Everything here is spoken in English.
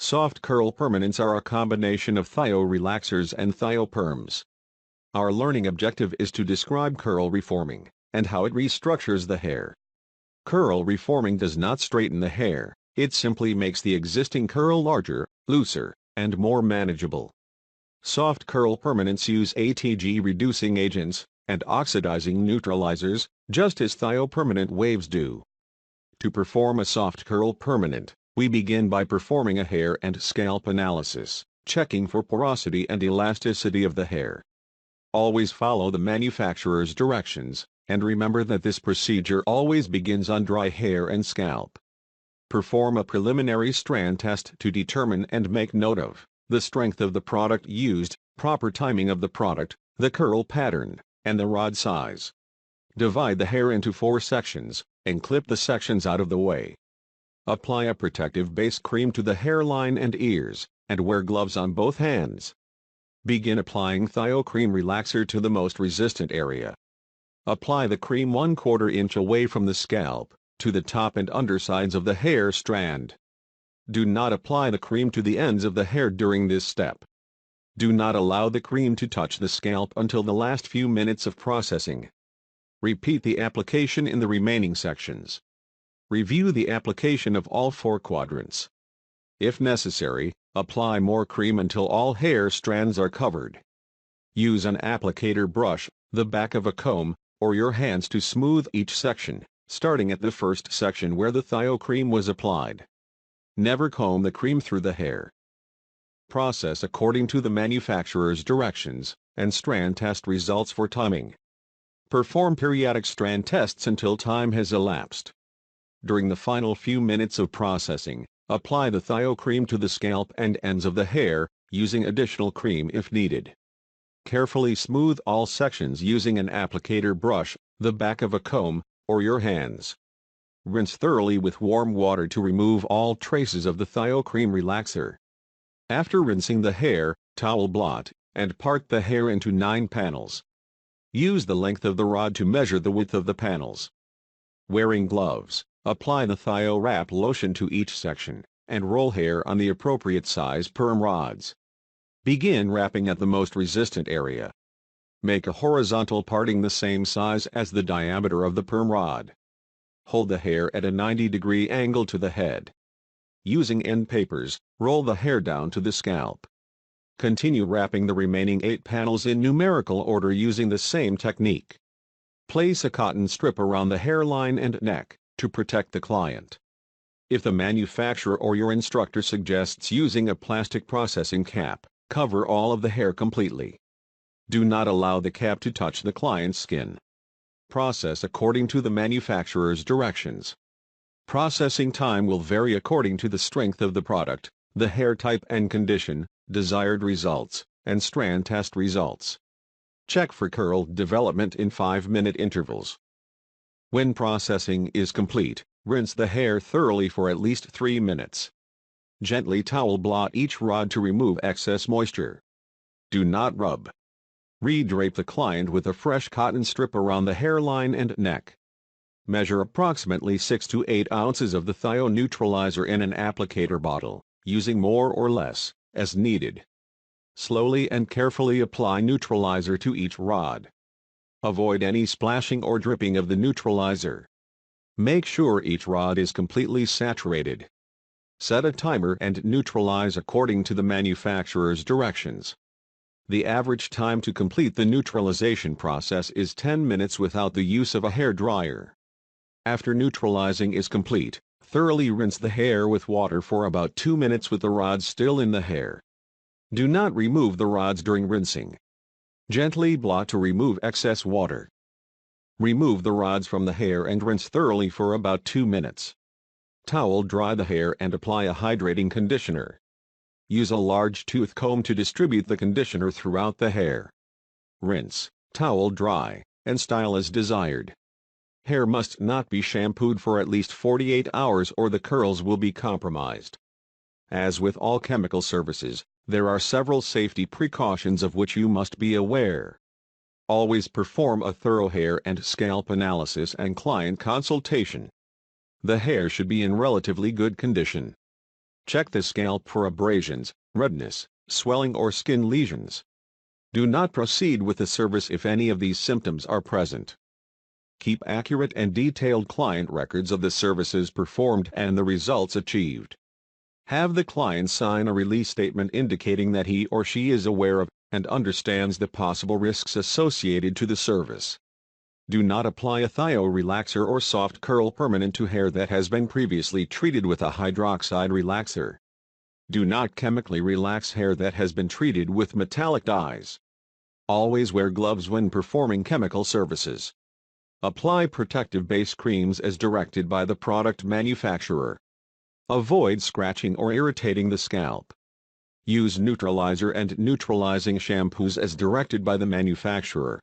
Soft curl permanents are a combination of thio relaxers and thioperms. Our learning objective is to describe curl reforming and how it restructures the hair. Curl reforming does not straighten the hair, it simply makes the existing curl larger, looser, and more manageable. Soft curl permanents use ATG reducing agents and oxidizing neutralizers, just as thiopermanent waves do. To perform a soft curl permanent, we begin by performing a hair and scalp analysis, checking for porosity and elasticity of the hair. Always follow the manufacturer's directions, and remember that this procedure always begins on dry hair and scalp. Perform a preliminary strand test to determine and make note of the strength of the product used, proper timing of the product, the curl pattern, and the rod size. Divide the hair into 4 sections, and clip the sections out of the way. Apply a protective base cream to the hairline and ears, and wear gloves on both hands. Begin applying Thio Cream Relaxer to the most resistant area. Apply the cream 1/4 inch away from the scalp, to the top and undersides of the hair strand. Do not apply the cream to the ends of the hair during this step. Do not allow the cream to touch the scalp until the last few minutes of processing. Repeat the application in the remaining sections. Review the application of all 4 quadrants. If necessary, apply more cream until all hair strands are covered. Use an applicator brush, the back of a comb, or your hands to smooth each section, starting at the first section where the Thio cream was applied. Never comb the cream through the hair. Process according to the manufacturer's directions, and strand test results for timing. Perform periodic strand tests until time has elapsed. During the final few minutes of processing, apply the Thio cream to the scalp and ends of the hair, using additional cream if needed. Carefully smooth all sections using an applicator brush, the back of a comb, or your hands. Rinse thoroughly with warm water to remove all traces of the Thio Cream Relaxer. After rinsing the hair, towel blot, and part the hair into 9 panels. Use the length of the rod to measure the width of the panels. Wearing gloves, apply the Thio Wrap lotion to each section, and roll hair on the appropriate size perm rods. Begin wrapping at the most resistant area. Make a horizontal parting the same size as the diameter of the perm rod. Hold the hair at a 90-degree angle to the head. Using end papers, roll the hair down to the scalp. Continue wrapping the remaining 8 panels in numerical order using the same technique. Place a cotton strip around the hairline and neck, to protect the client. If the manufacturer or your instructor suggests using a plastic processing cap, cover all of the hair completely. Do not allow the cap to touch the client's skin. Process according to the manufacturer's directions. Processing time will vary according to the strength of the product, the hair type and condition, desired results, and strand test results. Check for curl development in 5-minute intervals. When processing is complete, rinse the hair thoroughly for at least 3 minutes. Gently towel blot each rod to remove excess moisture. Do not rub. Redrape the client with a fresh cotton strip around the hairline and neck. Measure approximately 6 to 8 ounces of the Thio neutralizer in an applicator bottle, using more or less, as needed. Slowly and carefully apply neutralizer to each rod. Avoid any splashing or dripping of the neutralizer. Make sure each rod is completely saturated. Set a timer and neutralize according to the manufacturer's directions. The average time to complete the neutralization process is 10 minutes without the use of a hair dryer. After neutralizing is complete, thoroughly rinse the hair with water for about 2 minutes with the rods still in the hair. Do not remove the rods during rinsing. Gently blot to remove excess water. Remove the rods from the hair and rinse thoroughly for about 2 minutes. Towel dry the hair and apply a hydrating conditioner. Use a large tooth comb to distribute the conditioner throughout the hair. Rinse, towel dry, and style as desired. Hair must not be shampooed for at least 48 hours or the curls will be compromised. As with all chemical services, there are several safety precautions of which you must be aware. Always perform a thorough hair and scalp analysis and client consultation. The hair should be in relatively good condition. Check the scalp for abrasions, redness, swelling or skin lesions. Do not proceed with the service if any of these symptoms are present. Keep accurate and detailed client records of the services performed and the results achieved. Have the client sign a release statement indicating that he or she is aware of and understands the possible risks associated to the service. Do not apply a thio relaxer or soft curl permanent to hair that has been previously treated with a hydroxide relaxer. Do not chemically relax hair that has been treated with metallic dyes. Always wear gloves when performing chemical services. Apply protective base creams as directed by the product manufacturer. Avoid scratching or irritating the scalp. Use neutralizer and neutralizing shampoos as directed by the manufacturer.